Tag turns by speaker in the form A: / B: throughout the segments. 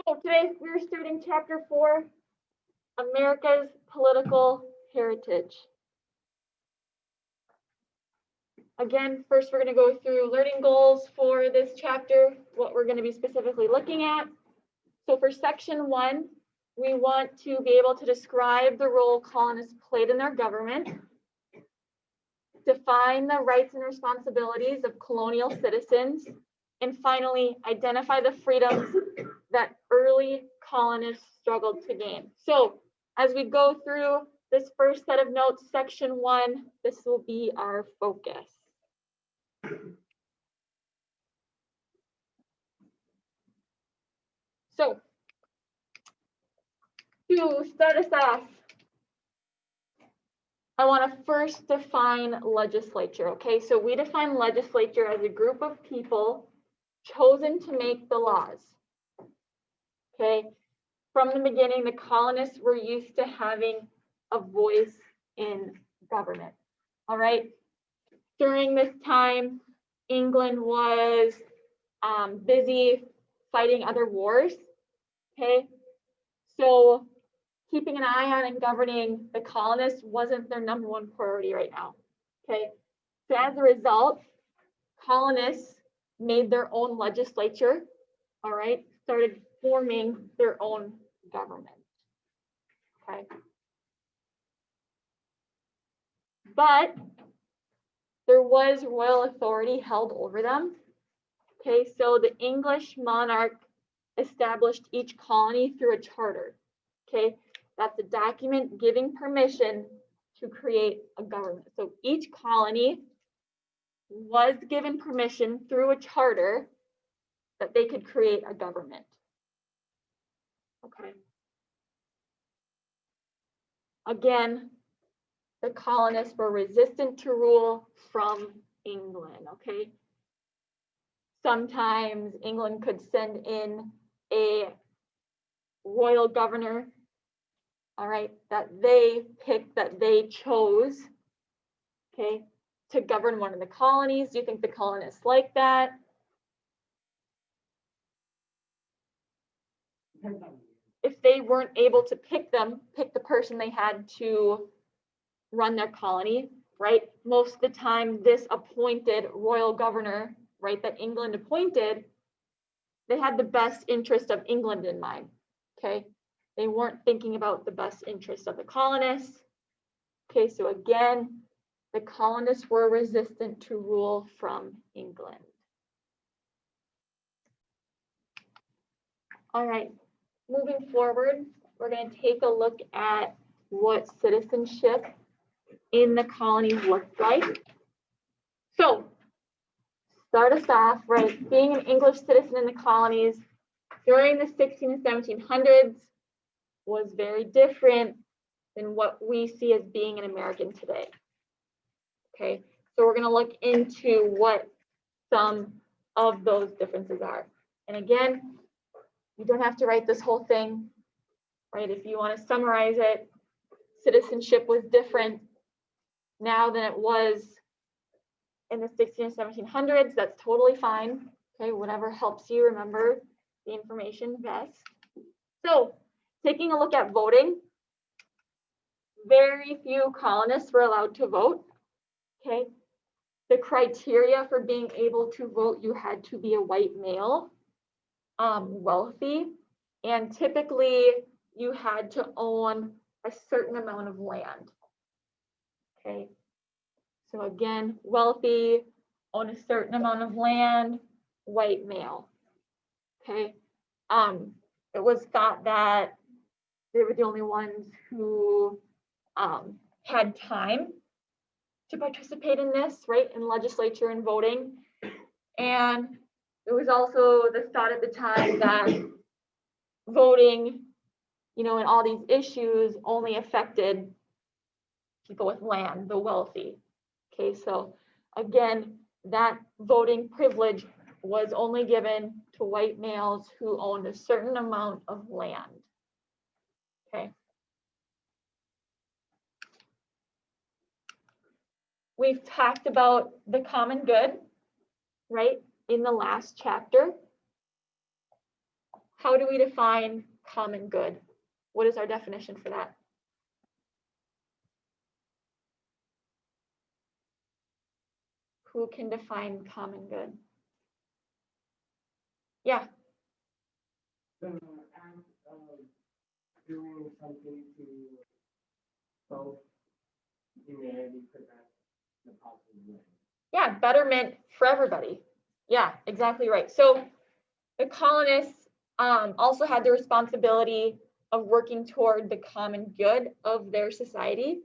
A: So today we're starting chapter 4, America's Political Heritage. Again, first we're going to go through learning goals for this chapter, what we're going to be specifically looking at. So for section 1, we want to be able to describe the role colonists played in their government, define the rights and responsibilities of colonial citizens, and finally, identify the freedoms that early colonists struggled to gain. So as we go through this first set of notes, section 1, this will be our focus. So to start us off, I want to first define legislature, okay? So we define legislature as a group of people chosen to make the laws, okay? From the beginning, the colonists were used to having a voice in government, all right? During this time, England was busy fighting other wars, okay? So keeping an eye on and governing the colonists wasn't their number one priority right now, okay? So as a result, colonists made their own legislature, all right? Started forming their own government, okay? But there was royal authority held over them, okay? So the English monarch established each colony through a charter, okay? That's a document giving permission to create a government. So each colony was given permission through a charter that they could create a government. Okay. Again, the colonists were resistant to rule from England, okay? Sometimes England could send in a royal governor, all right, that they picked, that they chose, okay, to govern one of the colonies. Do you think the colonists like that? If they weren't able to pick the person they had to run their colony, right? Most of the time, this appointed royal governor, right, that England appointed, they had the best interest of England in mind, okay? They weren't thinking about the best interest of the colonists. Okay, so again, the colonists were resistant to rule from England. All right, moving forward, we're going to take a look at what citizenship in the colonies looked like. So, start us off, right? Being an English citizen in the colonies during the 16 and 1700s was very different than what we see as being an American today. Okay, so we're going to look into what some of those differences are. And again, you don't have to write this whole thing, right? If you want to summarize it, citizenship was different now than it was in the 16 and 1700s. That's totally fine. Okay, whatever helps you remember the information best. So, taking a look at voting, very few colonists were allowed to vote. Okay, the criteria for being able to vote, you had to be a white male, wealthy, and typically you had to own a certain amount of land. Okay, so again, wealthy, own a certain amount of land, white male. Okay, it was thought that they were the only ones who had time to participate in this, right, in legislature and voting. And it was also the thought at the time that voting, you know, and all these issues only affected people with land, the wealthy. Okay, so again, that voting privilege was only given to white males who owned a certain amount of land. Okay. We've talked about the common good, right, in the last chapter. how do we define common good? What is our definition for that? Who can define common good? Yeah.
B: The act of doing something to both humanity progress in a positive way.
A: Yeah, betterment for everybody. Yeah, exactly right. So the colonists also had the responsibility of working toward the common good of their society.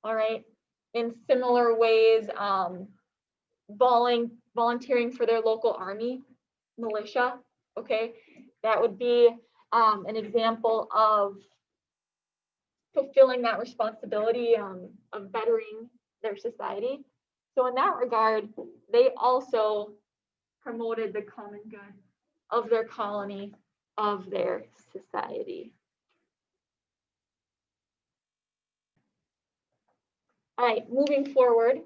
A: All right. In similar ways, volunteering for their local army, militia. Okay, that would be an example of fulfilling that responsibility of bettering their society. So in that regard, they also promoted the common good of their colony, of their society. All right, moving forward,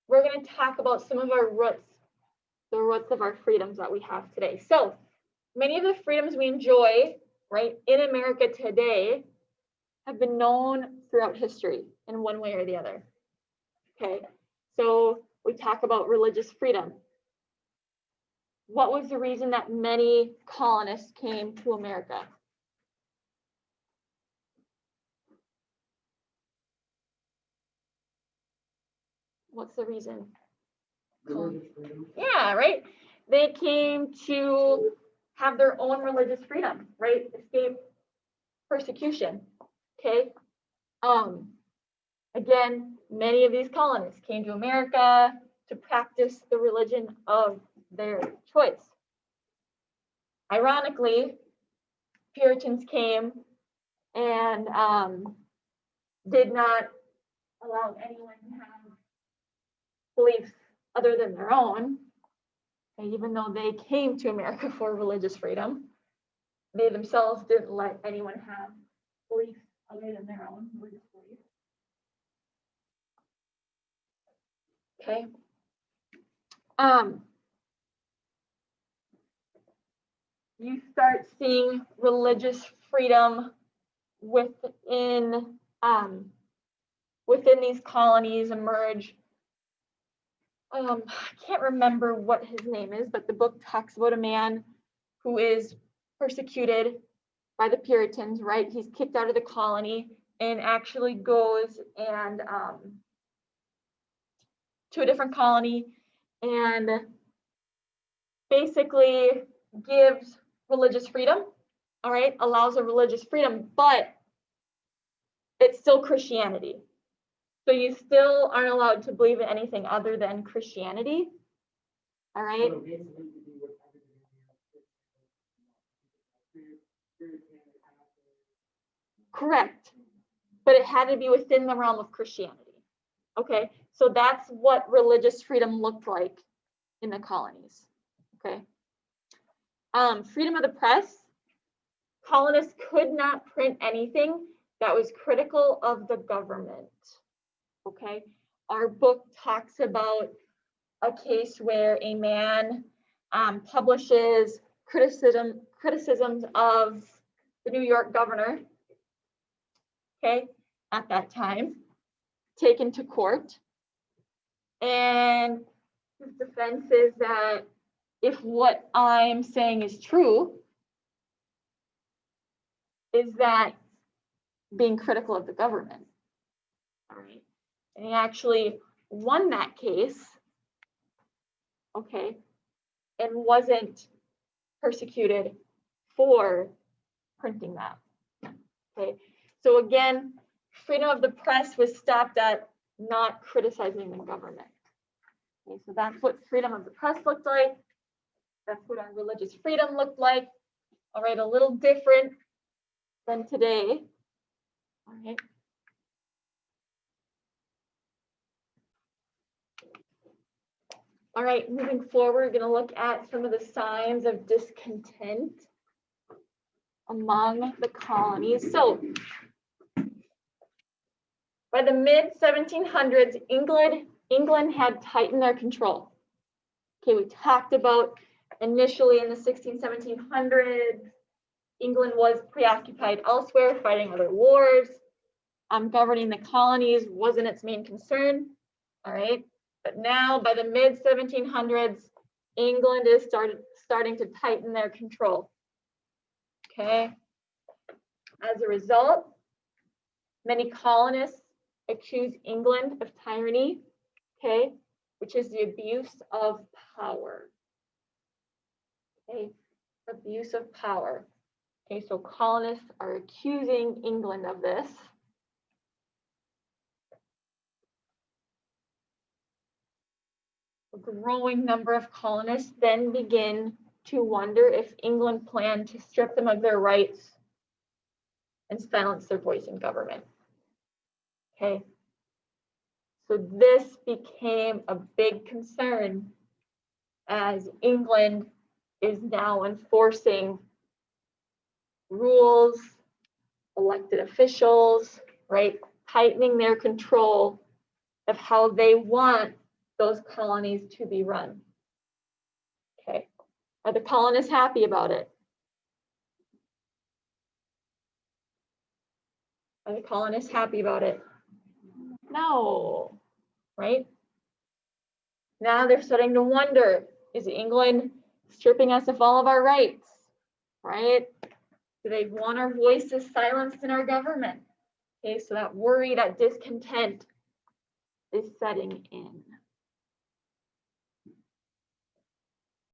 A: we're going to talk about some of our roots, the roots of our freedoms that we have today. So many of the freedoms we enjoy, right, in America today have been known throughout history in one way or the other. Okay, so we talk about religious freedom. What was the reason that many colonists came to America? What's the reason?
B: Religious freedom.
A: Yeah, right. They came to have their own religious freedom, right? Escape persecution. Okay. Again, many of these colonists came to America to practice the religion of their choice. Ironically, Puritans came and did not allow anyone to have beliefs other than their own. And even though they came to America for religious freedom, they themselves didn't let anyone have beliefs other than their own religious beliefs. Okay. You start seeing religious freedom within these colonies emerge. I can't remember what his name is, but the book talks about a man who is persecuted by the Puritans, right? He's kicked out of the colony and actually goes and to a different colony and basically gives religious freedom, all right, allows a religious freedom, but it's still Christianity. So you still aren't allowed to believe in anything other than Christianity, all right? Correct, but it had to be within the realm of Christianity. Okay, so that's what religious freedom looked like in the colonies. Okay, freedom of the press. Colonists could not print anything that was critical of the government. Okay, our book talks about a case where a man publishes criticisms of the New York governor. Okay, at that time, taken to court, and his defense is that if what I'm saying is true, is that being critical of the government. All right, and he actually won that case, okay, and wasn't persecuted for printing that. Okay, so again, freedom of the press was stopped at not criticizing the government. Okay, so that's what freedom of the press looked like. That's what our religious freedom looked like. All right, a little different than today. All right. All right, moving forward, we're going to look at some of the signs of discontent among the colonies. So by the mid 1700s, England had tightened their control. Okay, we talked about initially in the 1700s, England was preoccupied elsewhere, fighting other wars. Governing the colonies wasn't its main concern, all right? But now, by the mid-1700s, England is starting to tighten their control, okay? As a result, many colonists accuse England of tyranny, okay, which is the abuse of power, okay? Abuse of power. Okay, so colonists are accusing England of this. A growing number of colonists then begin to wonder if England planned to strip them of their rights and silence their voice in government. Okay, so this became a big concern as England is now enforcing rules, elected officials, right? Tightening their control of how they want those colonies to be run. Okay, are the colonists happy about it? Are the colonists happy about it? No, right? Now they're starting to wonder, is England stripping us of all of our rights, right? Do they want our voices silenced in our government? Okay, so that worry, that discontent is setting in.